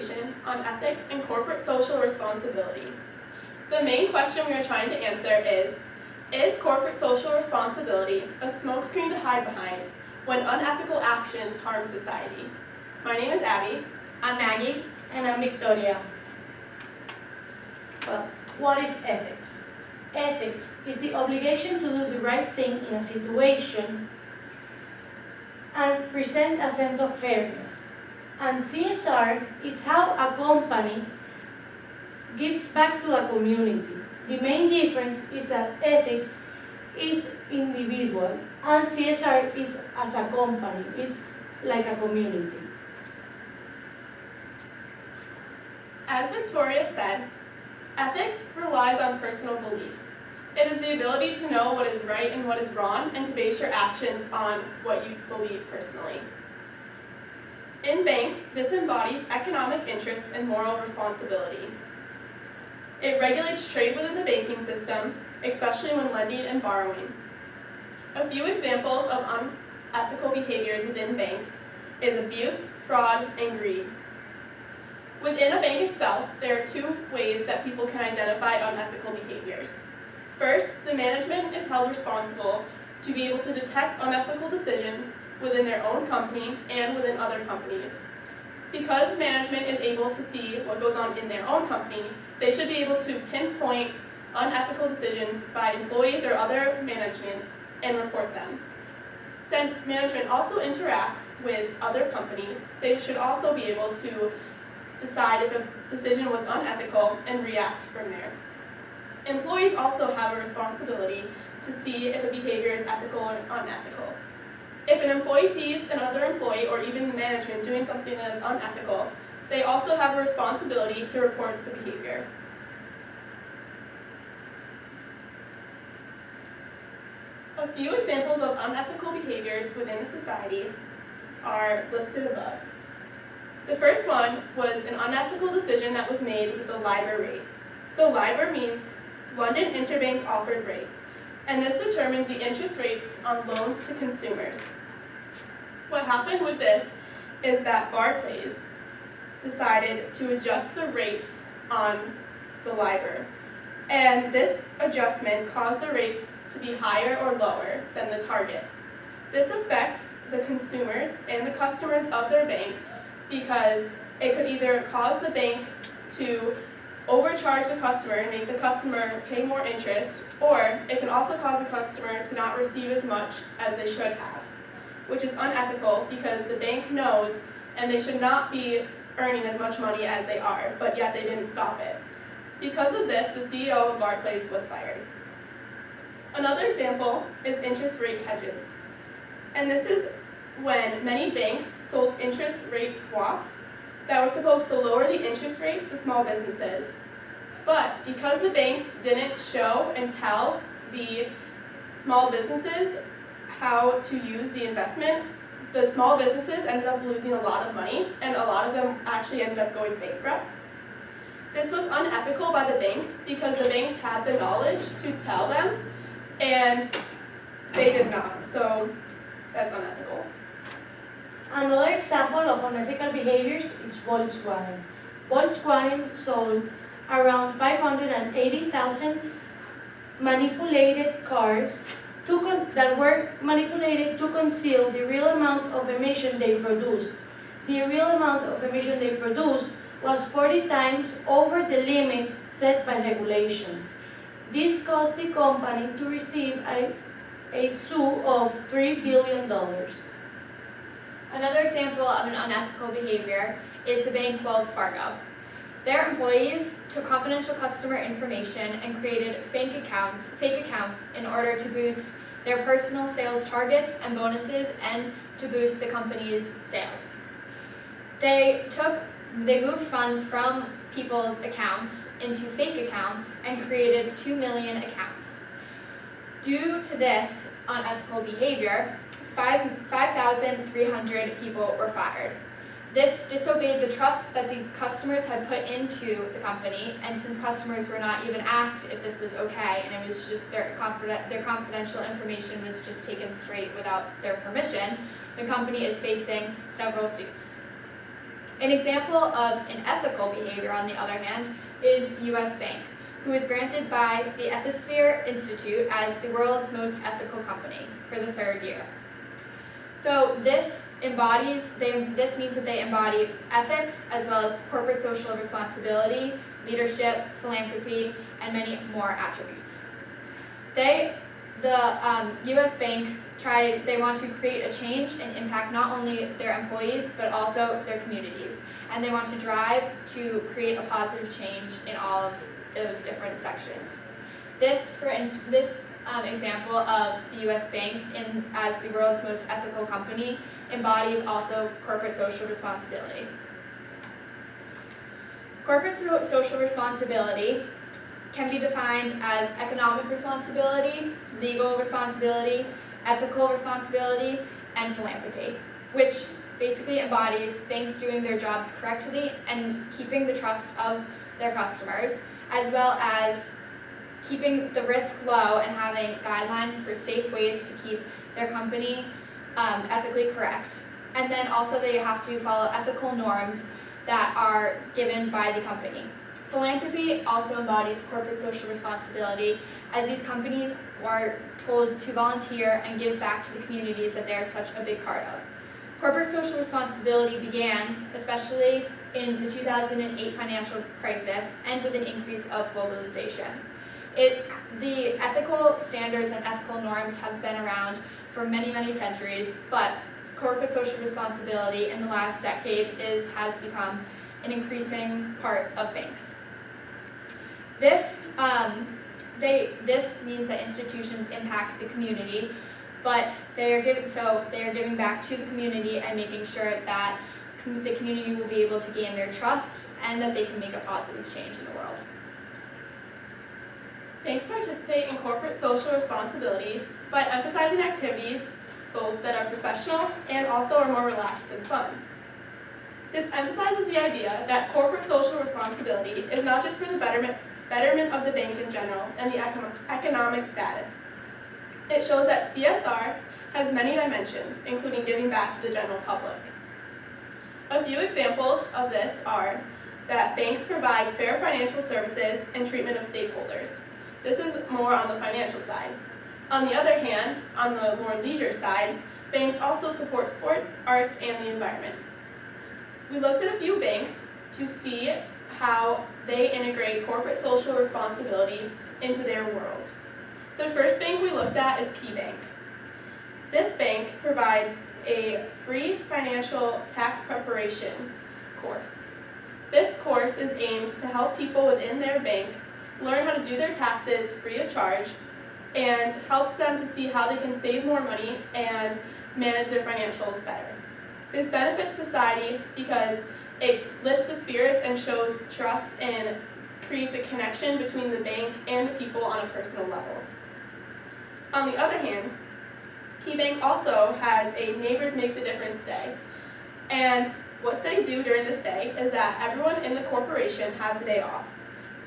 presentation on ethics and corporate social responsibility. The main question we are trying to answer is corporate social responsibility a smokescreen to hide behind when unethical actions harm society? My name is Abby. I'm Maggie. And I'm Victoria. Well, what is ethics? Ethics is the obligation to do the right thing in a situation and present a sense of fairness. And CSR is how a company gives back to a community. The main difference is that ethics is individual and CSR is as a company. It's like a community. As Victoria said, ethics relies on personal beliefs. It is the ability to know what is right and what is wrong and to base your actions on what you believe personally. In banks, this embodies economic interests and moral responsibility. It regulates trade within the banking system, especially when lending and borrowing. A few examples of unethical behaviors within banks is abuse, fraud, and greed. Within a bank itself, there are two ways that people can identify unethical behaviors. First, the management is held responsible to be able to detect unethical decisions within their own company and within other companies. Because management is able to see what goes on in their own company, they should be able to pinpoint unethical decisions by employees or other management and report them. Since management also interacts with other companies, they should also be able to decide if a decision was unethical and react from there. Employees also have a responsibility to see if a behavior is ethical or unethical. If an employee sees another employee or even management doing something that is unethical, they also have a responsibility to report the behavior. A few examples of unethical behaviors within a society are listed above. The first one was an unethical decision that was made with the LIBOR rate. The LIBOR means London Interbank Offered Rate, and this determines the interest rates on loans to consumers. What happened with this is that Barclays decided to adjust the rates on the LIBOR, and this adjustment caused the rates to be higher or lower than the target. This affects the consumers and the customers of their bank because it could either cause the bank to overcharge the customer and make the customer pay more interest, or it can also cause the customer to not receive as much as they should have, which is unethical because the bank knows and they should not be earning as much money as they are, but yet they didn't stop it. Because of this, the CEO of Barclays was fired. Another example is interest rate hedges. And this is when many banks sold interest rate swaps that were supposed to lower the interest rates to small businesses. But because the banks didn't show and tell the small businesses how to use the investment, the small businesses ended up losing a lot of money, and a lot of them actually ended up going bankrupt. This was unethical by the banks because the banks had the knowledge to tell them, and they did not, so that's unethical. Another example of unethical behaviors is Volkswagen. Volkswagen sold around 580,000 manipulated cars that were manipulated to conceal the real amount of emission they produced. The real amount of emission they produced was 40 times over the limit set by regulations. This caused the company to receive a sue of $3 billion. Another example of an unethical behavior is the bank Wells Fargo. Their employees took confidential customer information and created fake accounts in order to boost their personal sales targets and bonuses and to boost the company's sales. They moved funds from people's accounts into fake accounts and created 2 million accounts. Due to this unethical behavior, 5,300 people were fired. This disobeyed the trust that the customers had put into the company, and since customers were not even asked if this was okay, and it was just their confidential information was just taken straight without their permission, the company is facing several suits. An example of an ethical behavior, on the other hand, is US Bank, who was granted by the Ethisphere Institute as the world's most ethical company for the 3rd year. So this means that they embody ethics as well as corporate social responsibility, leadership, philanthropy, and many more attributes. The US Bank they want to create a change and impact not only their employees but also their communities, and they want to drive to create a positive change in all of those different sections. This example of the US Bank as the world's most ethical company embodies also corporate social responsibility. Corporate social responsibility can be defined as economic responsibility, legal responsibility, ethical responsibility, and philanthropy, which basically embodies banks doing their jobs correctly and keeping the trust of their customers, as well as keeping the risk low and having guidelines for safe ways to keep their company ethically correct. And then also they have to follow ethical norms that are given by the company. Philanthropy also embodies corporate social responsibility, as these companies are told to volunteer and give back to the communities that they are such a big part of. Corporate social responsibility began, especially in the 2008 financial crisis and with an increase of globalization. The ethical standards and ethical norms have been around for many, many centuries, but corporate social responsibility in the last decade has become an increasing part of banks. This means that institutions impact the community, but they are giving back to the community and making sure that the community will be able to gain their trust and that they can make a positive change in the world. Banks participate in corporate social responsibility by emphasizing activities both that are professional and also are more relaxed and fun. This emphasizes the idea that corporate social responsibility is not just for the betterment of the bank in general and the economic status. It shows that CSR has many dimensions, including giving back to the general public. A few examples of this are that banks provide fair financial services and treatment of stakeholders. This is more on the financial side. On the other hand, on the more leisure side, banks also support sports, arts, and the environment. We looked at a few banks to see how they integrate corporate social responsibility into their world. The first bank we looked at is KeyBank. This bank provides a free financial tax preparation course. This course is aimed to help people within their bank learn how to do their taxes free of charge and helps them to see how they can save more money and manage their financials better. This benefits society because it lifts the spirits and shows trust and creates a connection between the bank and the people on a personal level. On the other hand, KeyBank also has a Neighbors Make the Difference Day. And what they do during this day is that everyone in the corporation has the day off.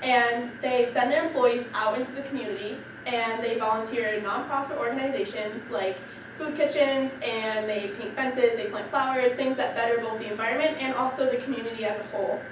And they send their employees out into the community and they volunteer in nonprofit organizations like food kitchens, and they paint fences, they plant flowers, things that better both the environment and also the community as a whole.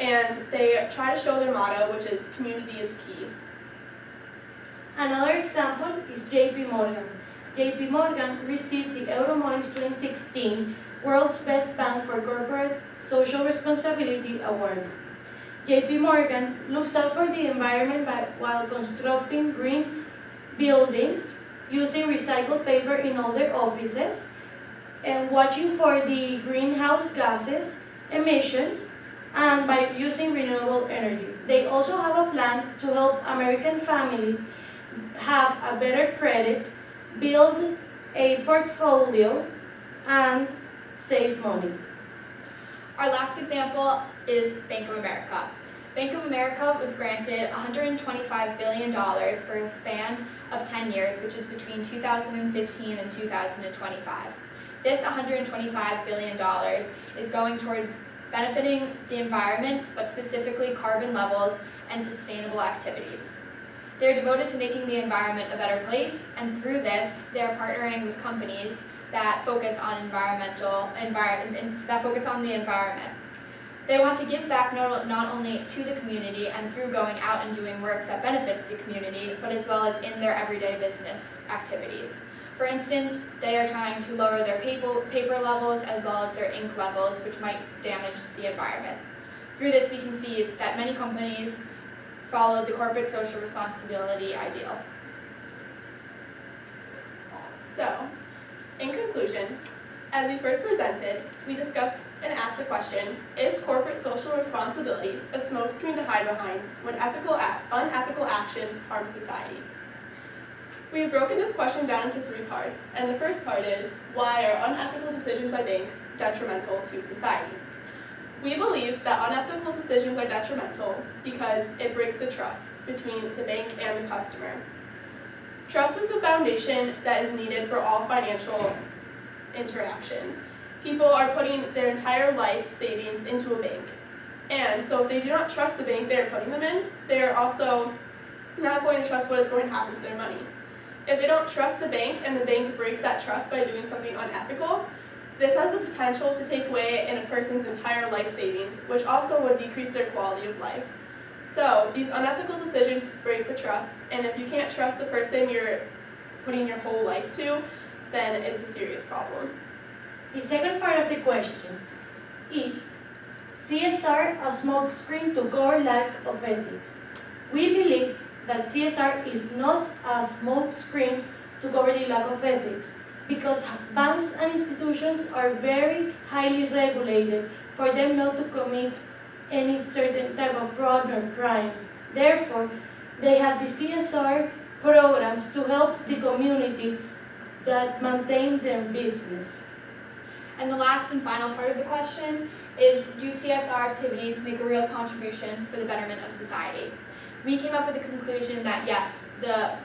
And they try to show their motto, which is community is key. Another example is JP Morgan. JP Morgan received the Euromonies 2016 World's Best Bank for Corporate Social Responsibility Award. JP Morgan looks out for the environment while constructing green buildings, using recycled paper in all their offices, and watching for the greenhouse gases emissions, and by using renewable energy. They also have a plan to help American families have a better credit, build a portfolio, and save money. Our last example is Bank of America. Bank of America was granted $125 billion for a span of 10 years, which is between 2015 and 2025. This $125 billion is going towards benefiting the environment, but specifically carbon levels and sustainable activities. They're devoted to making the environment a better place, and through this, they're partnering with companies that focus on the environment. They want to give back not only to the community and through going out and doing work that benefits the community, but as well as in their everyday business activities. For instance, they are trying to lower their paper levels as well as their ink levels, which might damage the environment. Through this, we can see that many companies follow the corporate social responsibility ideal. So, in conclusion, as we first presented, we discussed and asked the question, is corporate social responsibility a smokescreen to hide behind when unethical actions harm society? We have broken this question down into 3 parts, and the first part is, why are unethical decisions by banks detrimental to society? We believe that unethical decisions are detrimental because it breaks the trust between the bank and the customer. Trust is the foundation that is needed for all financial interactions. People are putting their entire life savings into a bank. And so if they do not trust the bank they're putting them in, they're also not going to trust what is going to happen to their money. If they don't trust the bank and the bank breaks that trust by doing something unethical, this has the potential to take away in a person's entire life savings, which also would decrease their quality of life. So these unethical decisions break the trust, and if you can't trust the person you're putting your whole life to, then it's a serious problem. The second part of the question is CSR a smokescreen to cover lack of ethics? We believe that CSR is not a smokescreen to cover the lack of ethics because banks and institutions are very highly regulated for them not to commit any certain type of fraud or crime. Therefore, they have the CSR programs to help the community that maintain their business. And the last and final part of the question is, do CSR activities make a real contribution for the betterment of society? We came up with the conclusion that yes, the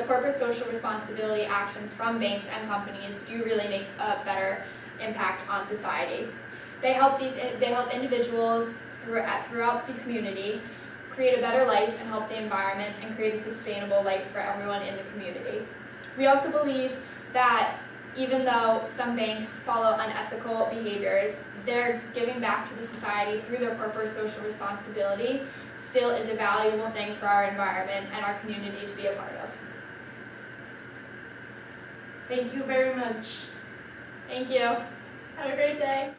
corporate social responsibility actions from banks and companies do really make a better impact on society. They help individuals throughout the community create a better life and help the environment and create a sustainable life for everyone in the community. We also believe that even though some banks follow unethical behaviors, their giving back to the society through their corporate social responsibility still is a valuable thing for our environment and our community to be a part of. Thank you very much. Thank you. Have a great day.